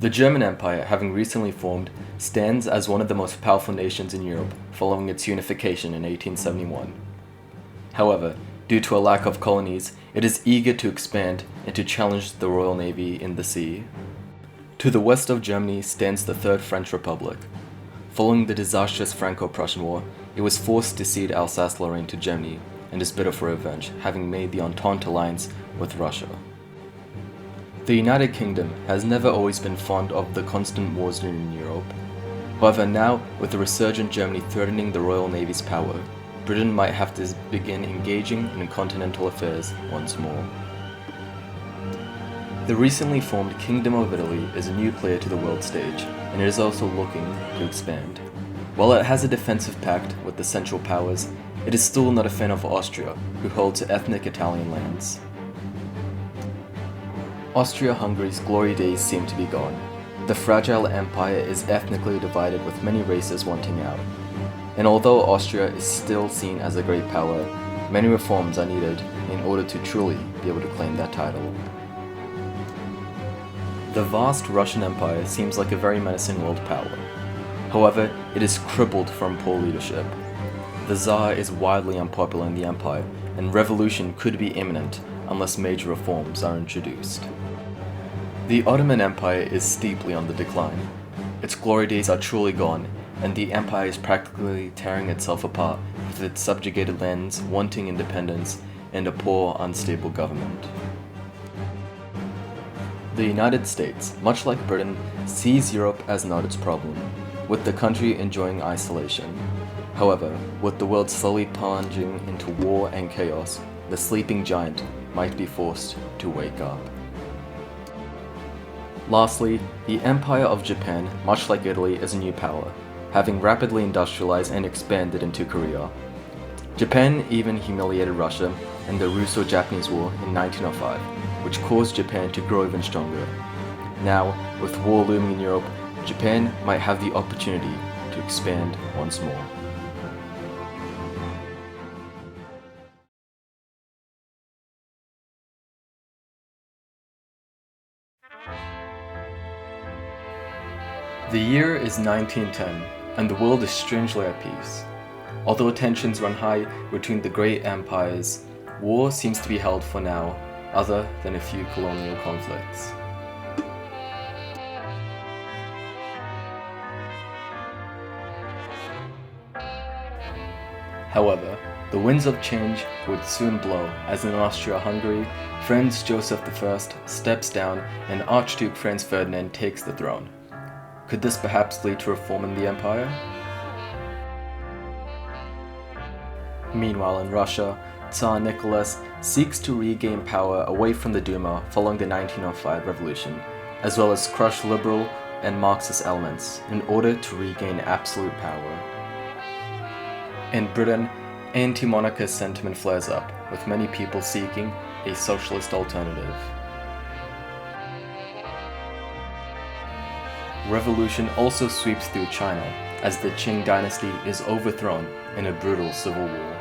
The German Empire, having recently formed, stands as one of the most powerful nations in Europe following its unification in 1871. However, due to a lack of colonies, it is eager to expand and to challenge the Royal Navy in the sea. To the west of Germany stands the Third French Republic. Following the disastrous Franco-Prussian War, it was forced to cede Alsace-Lorraine to Germany and is bitter for revenge, having made the Entente alliance with Russia. The United Kingdom has never always been fond of the constant wars in Europe. However, now, with the resurgent Germany threatening the Royal Navy's power, Britain might have to begin engaging in continental affairs once more. The recently formed Kingdom of Italy is a new player to the world stage, and it is also looking to expand. While it has a defensive pact with the Central Powers, it is still not a fan of Austria, who holds ethnic Italian lands. Austria-Hungary's glory days seem to be gone. The fragile empire is ethnically divided with many races wanting out. And although Austria is still seen as a great power, many reforms are needed in order to truly be able to claim that title. The vast Russian Empire seems like a very menacing world power. However, it is crippled from poor leadership. The Tsar is widely unpopular in the empire, and revolution could be imminent unless major reforms are introduced. The Ottoman Empire is steeply on the decline. Its glory days are truly gone, and the empire is practically tearing itself apart with its subjugated lands wanting independence and a poor, unstable government. The United States, much like Britain, sees Europe as not its problem, with the country enjoying isolation. However, with the world slowly plunging into war and chaos, the sleeping giant might be forced to wake up. Lastly, the Empire of Japan, much like Italy, is a new power, having rapidly industrialized and expanded into Korea. Japan even humiliated Russia in the Russo-Japanese War in 1905, which caused Japan to grow even stronger. Now, with war looming in Europe, Japan might have the opportunity to expand once more. The year is 1910, and the world is strangely at peace. Although tensions run high between the great empires, war seems to be held for now, other than a few colonial conflicts. However, the winds of change would soon blow as in Austria-Hungary, Franz Joseph I steps down and Archduke Franz Ferdinand takes the throne. Could this perhaps lead to reform in the empire? Meanwhile in Russia, Tsar Nicholas seeks to regain power away from the Duma following the 1905 revolution, as well as crush liberal and Marxist elements in order to regain absolute power. In Britain, anti-monarchist sentiment flares up, with many people seeking a socialist alternative. Revolution also sweeps through China, as the Qing dynasty is overthrown in a brutal civil war.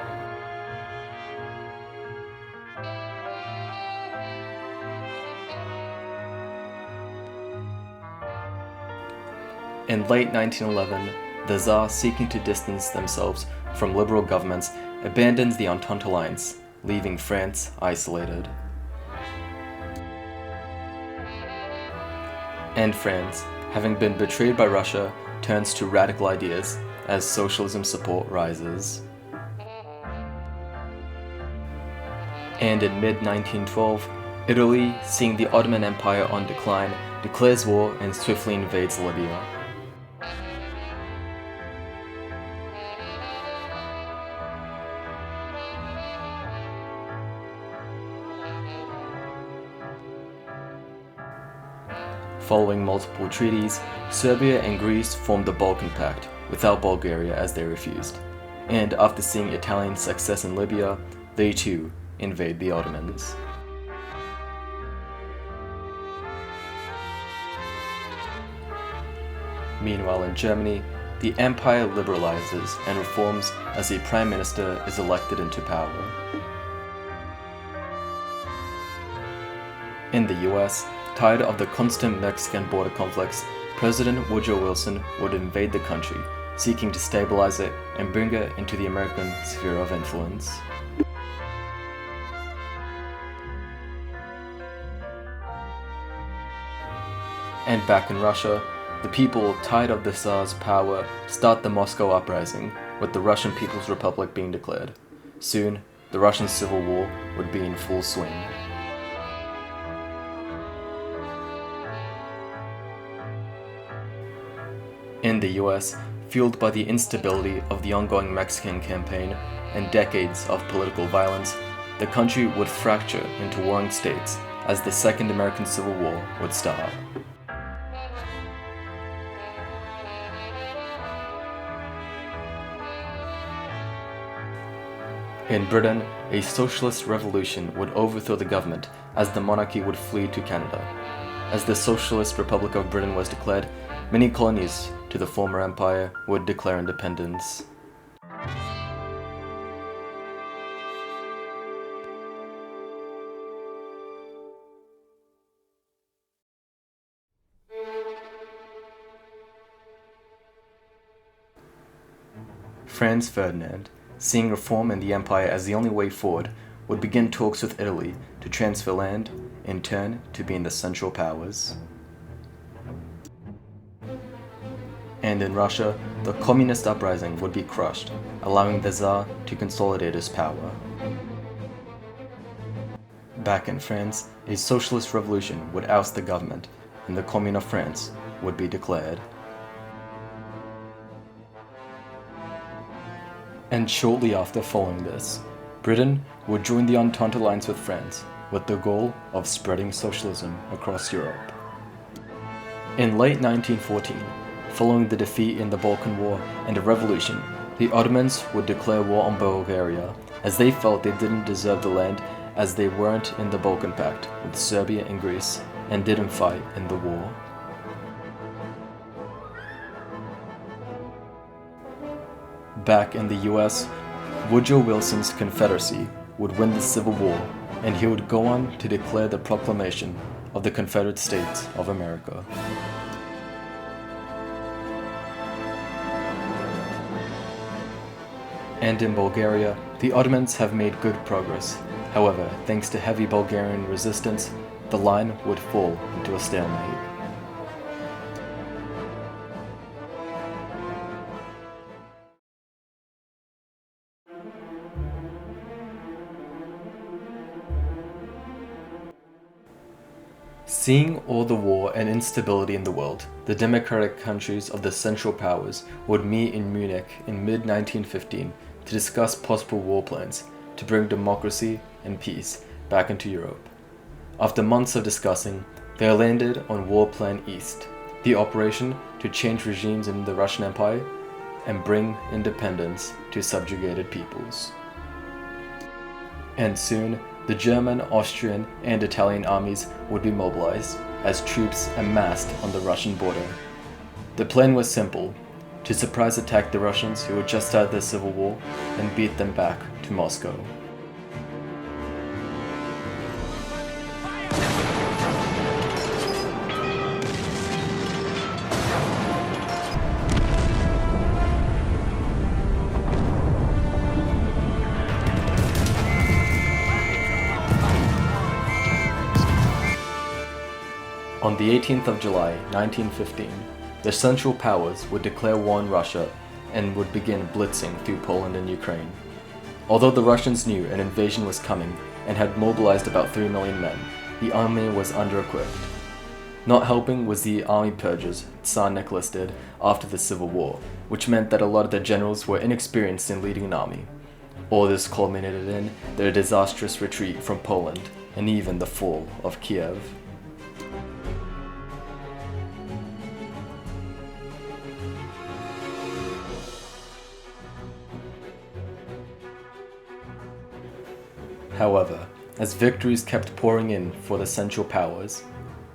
In late 1911, the Tsar, seeking to distance themselves from liberal governments, abandons the Entente alliance, leaving France isolated. And France, having been betrayed by Russia, turns to radical ideas as socialism support rises. And in mid-1912, Italy, seeing the Ottoman Empire on decline, declares war and swiftly invades Libya. Following multiple treaties, Serbia and Greece formed the Balkan Pact, without Bulgaria as they refused. And after seeing Italian success in Libya, they too invade the Ottomans. Meanwhile in Germany, the empire liberalizes and reforms as a prime minister is elected into power. In the US, tired of the constant Mexican border conflicts, President Woodrow Wilson would invade the country, seeking to stabilize it and bring it into the American sphere of influence. And back in Russia, the people, tired of the Tsar's power, start the Moscow Uprising, with the Russian People's Republic being declared. Soon, the Russian Civil War would be in full swing. In the US, fueled by the instability of the ongoing Mexican campaign and decades of political violence, the country would fracture into warring states as the Second American Civil War would start. In Britain, a socialist revolution would overthrow the government as the monarchy would flee to Canada. As the Socialist Republic of Britain was declared, many colonies to the former empire would declare independence. Franz Ferdinand, seeing reform in the empire as the only way forward, would begin talks with Italy to transfer land, in turn to being the Central Powers. And in Russia, the communist uprising would be crushed, allowing the Tsar to consolidate his power. Back in France, a socialist revolution would oust the government, and the Commune of France would be declared. And shortly after following this, Britain would join the Entente Alliance with France, with the goal of spreading socialism across Europe. In late 1914, following the defeat in the Balkan War and a revolution, the Ottomans would declare war on Bulgaria, as they felt they didn't deserve the land as they weren't in the Balkan Pact with Serbia and Greece and didn't fight in the war. Back in the US, Woodrow Wilson's Confederacy would win the Civil War, and he would go on to declare the proclamation of the Confederate States of America. And in Bulgaria, the Ottomans have made good progress. However, thanks to heavy Bulgarian resistance, the line would fall into a stalemate. Seeing all the war and instability in the world, the democratic countries of the Central Powers would meet in Munich in mid-1915 to discuss possible war plans to bring democracy and peace back into Europe. After months of discussing, they landed on War Plan East, the operation to change regimes in the Russian Empire and bring independence to subjugated peoples. And soon, the German, Austrian, and Italian armies would be mobilized as troops amassed on the Russian border. The plan was simple: to surprise attack the Russians who had just started their civil war and beat them back to Moscow. On the 18th of July, 1915, the Central Powers would declare war on Russia and would begin blitzing through Poland and Ukraine. Although the Russians knew an invasion was coming and had mobilized about 3 million men, the army was under-equipped. Not helping was the army purges Tsar Nicholas did after the Civil War, which meant that a lot of the generals were inexperienced in leading an army. All this culminated in their disastrous retreat from Poland and even the fall of Kiev. However, as victories kept pouring in for the Central Powers,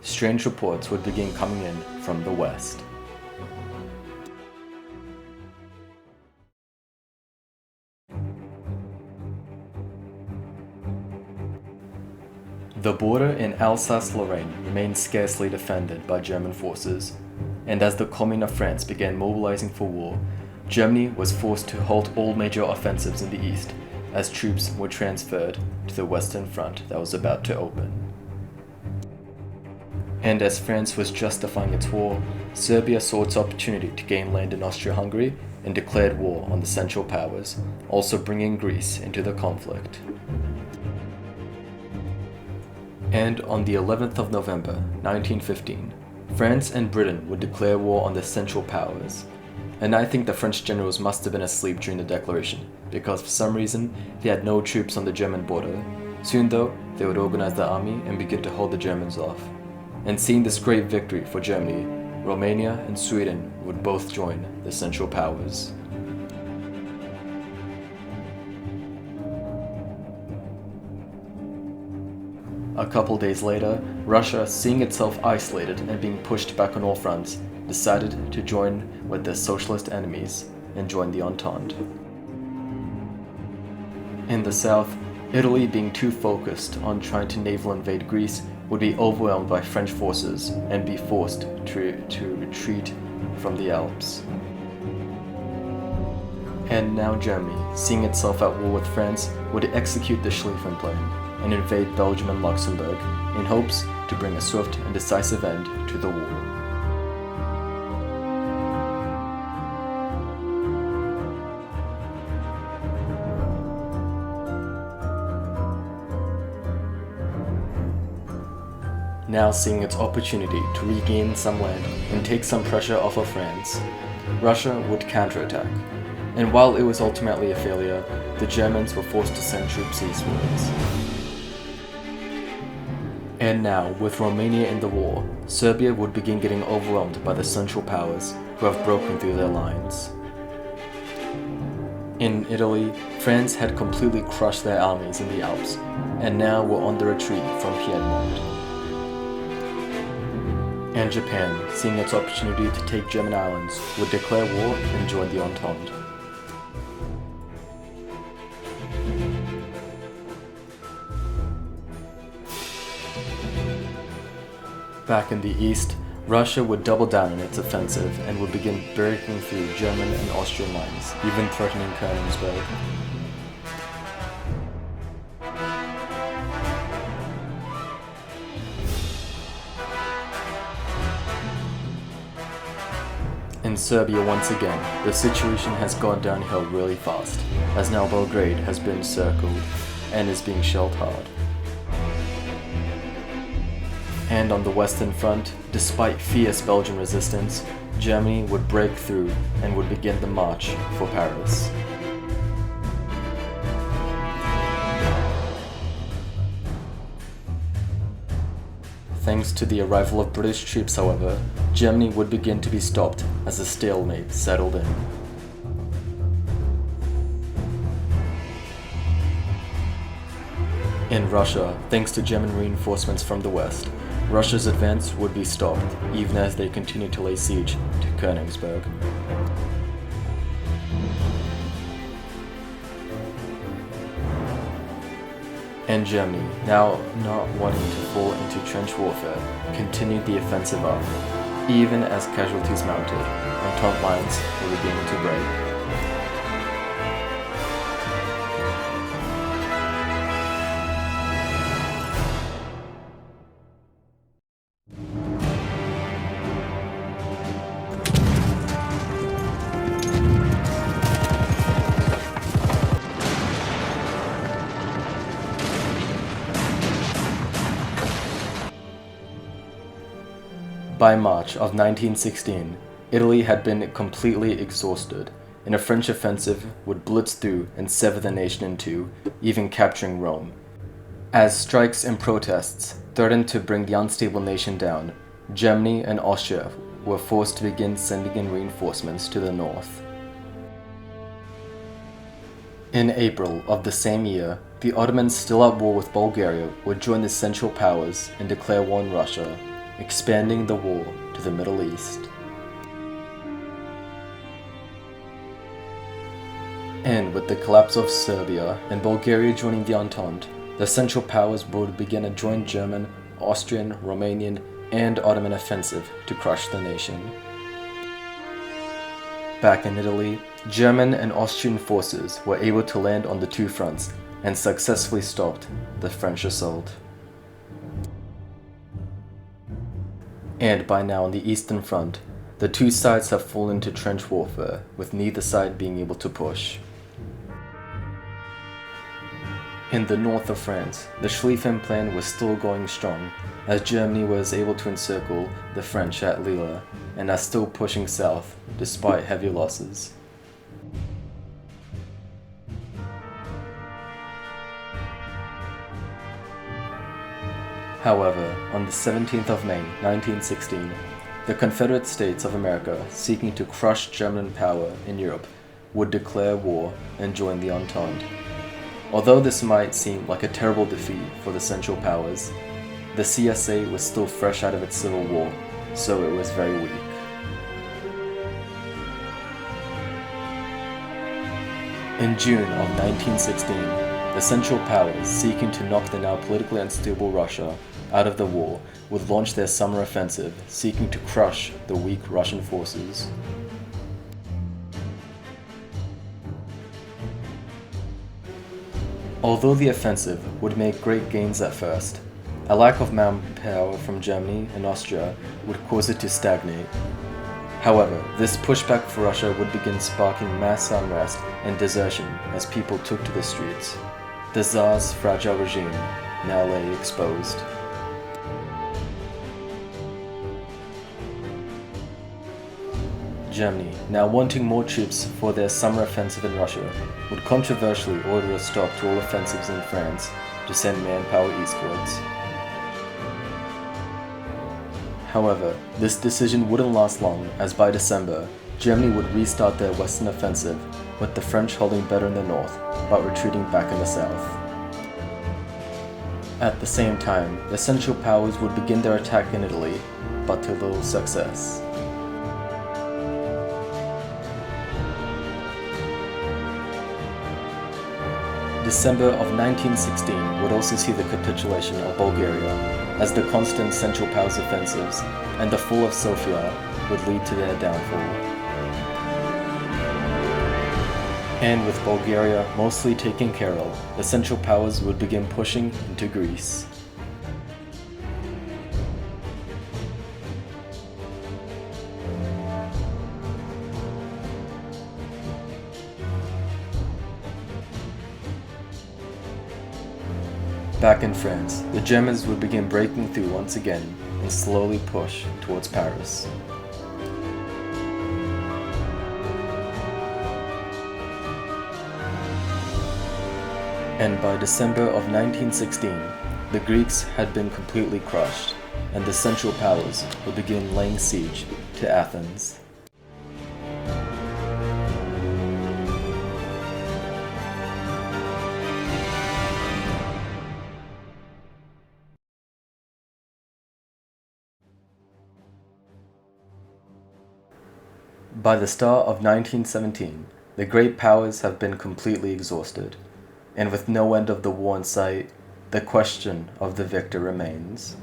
strange reports would begin coming in from the West. The border in Alsace-Lorraine remained scarcely defended by German forces, and as the Commune of France began mobilizing for war, Germany was forced to halt all major offensives in the east as troops were transferred to the Western Front that was about to open. And as France was justifying its war, Serbia saw its opportunity to gain land in Austria-Hungary and declared war on the Central Powers, also bringing Greece into the conflict. And on the 11th of November 1915, France and Britain would declare war on the Central Powers. And I think the French generals must have been asleep during the declaration, because for some reason they had no troops on the German border. Soon though, they would organize the army and begin to hold the Germans off. And seeing this great victory for Germany, Romania and Sweden would both join the Central Powers. A couple days later, Russia, seeing itself isolated and being pushed back on all fronts, decided to join with their socialist enemies and join the Entente. In the south, Italy, being too focused on trying to naval invade Greece, would be overwhelmed by French forces and be forced to retreat from the Alps. And now Germany, seeing itself at war with France, would execute the Schlieffen Plan and invade Belgium and Luxembourg in hopes to bring a swift and decisive end to the war. Now seeing its opportunity to regain some land and take some pressure off of France, Russia would counterattack. And while it was ultimately a failure, the Germans were forced to send troops eastwards. And now, with Romania in the war, Serbia would begin getting overwhelmed by the Central Powers who have broken through their lines. In Italy, France had completely crushed their armies in the Alps, and now were on the retreat from Piedmont. And Japan, seeing its opportunity to take German islands, would declare war and join the Entente. Back in the east, Russia would double down on its offensive and would begin breaking through German and Austrian lines, even threatening Königsberg. In Serbia once again, the situation has gone downhill really fast, as now Belgrade has been encircled and is being shelled hard. And on the Western Front, despite fierce Belgian resistance, Germany would break through and would begin the march for Paris. Thanks to the arrival of British troops, however, Germany would begin to be stopped as a stalemate settled in. In Russia, thanks to German reinforcements from the west, Russia's advance would be stopped, even as they continued to lay siege to Königsberg. And Germany, now not wanting to fall into trench warfare, continued the offensive up, even as casualties mounted, Entente lines were beginning to break. By March of 1916, Italy had been completely exhausted, and a French offensive would blitz through and sever the nation in two, even capturing Rome. As strikes and protests threatened to bring the unstable nation down, Germany and Austria were forced to begin sending in reinforcements to the north. In April of the same year, the Ottomans, still at war with Bulgaria, would join the Central Powers and declare war on Russia, expanding the war to the Middle East. And with the collapse of Serbia and Bulgaria joining the Entente, the Central Powers would begin a joint German, Austrian, Romanian, and Ottoman offensive to crush the nation. Back in Italy, German and Austrian forces were able to land on the two fronts and successfully stopped the French assault. And by now on the Eastern Front, the two sides have fallen into trench warfare, with neither side being able to push. In the north of France, the Schlieffen Plan was still going strong, as Germany was able to encircle the French at Lille, and are still pushing south, despite heavy losses. However, on the 17th of May, 1916, the Confederate States of America, seeking to crush German power in Europe, would declare war and join the Entente. Although this might seem like a terrible defeat for the Central Powers, the CSA was still fresh out of its Civil War, so it was very weak. In June of 1916, the Central Powers, seeking to knock the now politically unstable Russia out of the war, would launch their summer offensive, seeking to crush the weak Russian forces. Although the offensive would make great gains at first, a lack of manpower from Germany and Austria would cause it to stagnate. However, this pushback for Russia would begin sparking mass unrest and desertion as people took to the streets. The Tsar's fragile regime now lay exposed. Germany, now wanting more troops for their summer offensive in Russia, would controversially order a stop to all offensives in France to send manpower eastwards. However, this decision wouldn't last long, as by December, Germany would restart their western offensive, with the French holding better in the north, but retreating back in the south. At the same time, the Central Powers would begin their attack in Italy, but to little success. December of 1916 would also see the capitulation of Bulgaria, as the constant Central Powers offensives and the fall of Sofia would lead to their downfall. And with Bulgaria mostly taken care of, the Central Powers would begin pushing into Greece. Back in France, the Germans would begin breaking through once again and slowly push towards Paris. And by December of 1916, the Greeks had been completely crushed, and the Central Powers would begin laying siege to Athens. By the start of 1917, the great powers have been completely exhausted, and with no end of the war in sight, the question of the victor remains.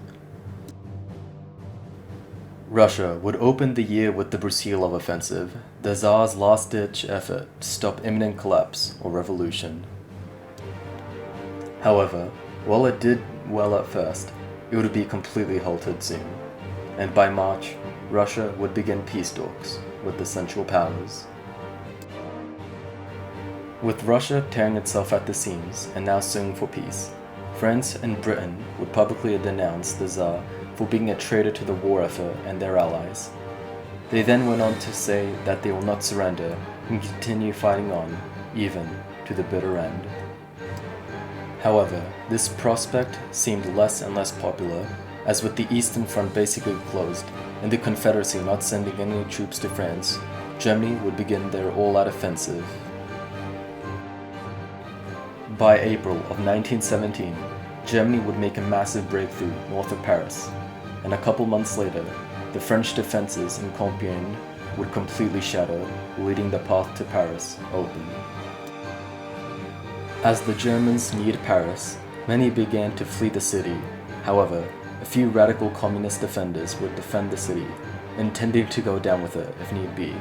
Russia would open the year with the Brusilov offensive, the Tsar's last-ditch effort to stop imminent collapse or revolution. However, while it did well at first, it would be completely halted soon, and by March, Russia would begin peace talks with the Central Powers. With Russia tearing itself at the seams and now suing for peace, France and Britain would publicly denounce the Tsar for being a traitor to the war effort and their allies. They then went on to say that they will not surrender and continue fighting on, even to the bitter end. However, this prospect seemed less and less popular, as with the Eastern Front basically closed and the Confederacy not sending any troops to France, Germany would begin their all-out offensive. By April of 1917, Germany would make a massive breakthrough north of Paris, and a couple months later, the French defenses in Compiègne would completely shatter, leaving the path to Paris open. As the Germans neared Paris, Many began to flee the city. However, a few radical communist defenders would defend the city, intending to go down with it if need be.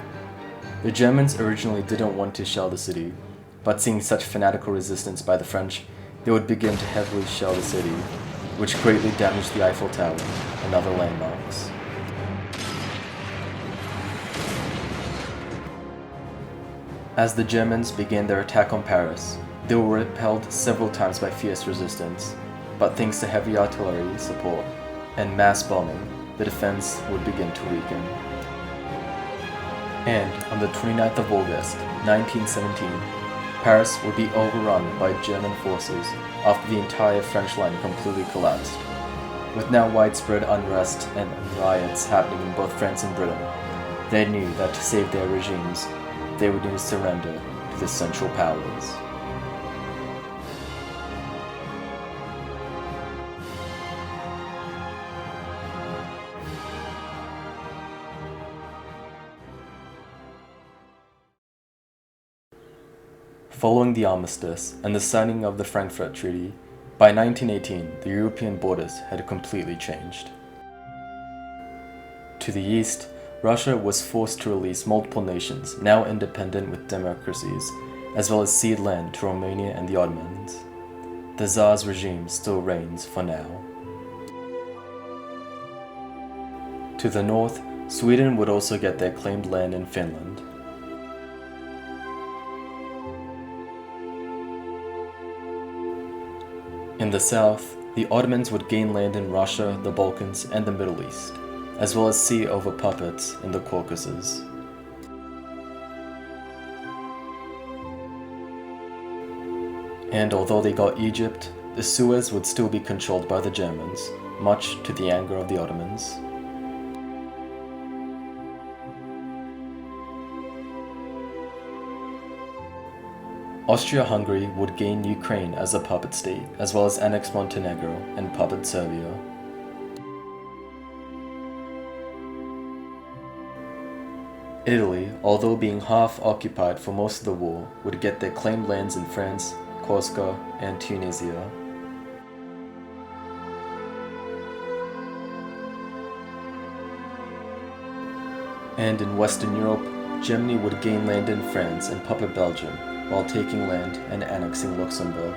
The Germans originally didn't want to shell the city, but seeing such fanatical resistance by the French, they would begin to heavily shell the city, which greatly damaged the Eiffel Tower and other landmarks. As the Germans began their attack on Paris, they were repelled several times by fierce resistance, but thanks to heavy artillery support and mass bombing, the defense would begin to weaken. And on the 29th of August, 1917, Paris would be overrun by German forces after the entire French line completely collapsed. With now widespread unrest and riots happening in both France and Britain, they knew that to save their regimes, they would need to surrender to the Central Powers. Following the armistice and the signing of the Frankfurt Treaty, by 1918 the European borders had completely changed. To the east, Russia was forced to release multiple nations, now independent with democracies, as well as cede land to Romania and the Ottomans. The Tsar's regime still reigns for now. To the north, Sweden would also get their claimed land in Finland. In the south, the Ottomans would gain land in Russia, the Balkans, and the Middle East, as well as sea over puppets in the Caucasus. And although they got Egypt, the Suez would still be controlled by the Germans, much to the anger of the Ottomans. Austria-Hungary would gain Ukraine as a puppet state, as well as annex Montenegro and puppet Serbia. Italy, although being half occupied for most of the war, would get their claimed lands in France, Corsica, and Tunisia. And in Western Europe, Germany would gain land in France and puppet Belgium, while taking land and annexing Luxembourg.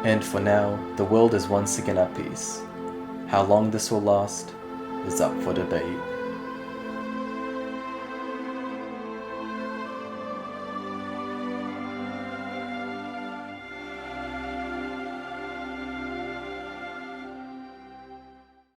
And for now, the world is once again at peace. How long this will last is up for debate.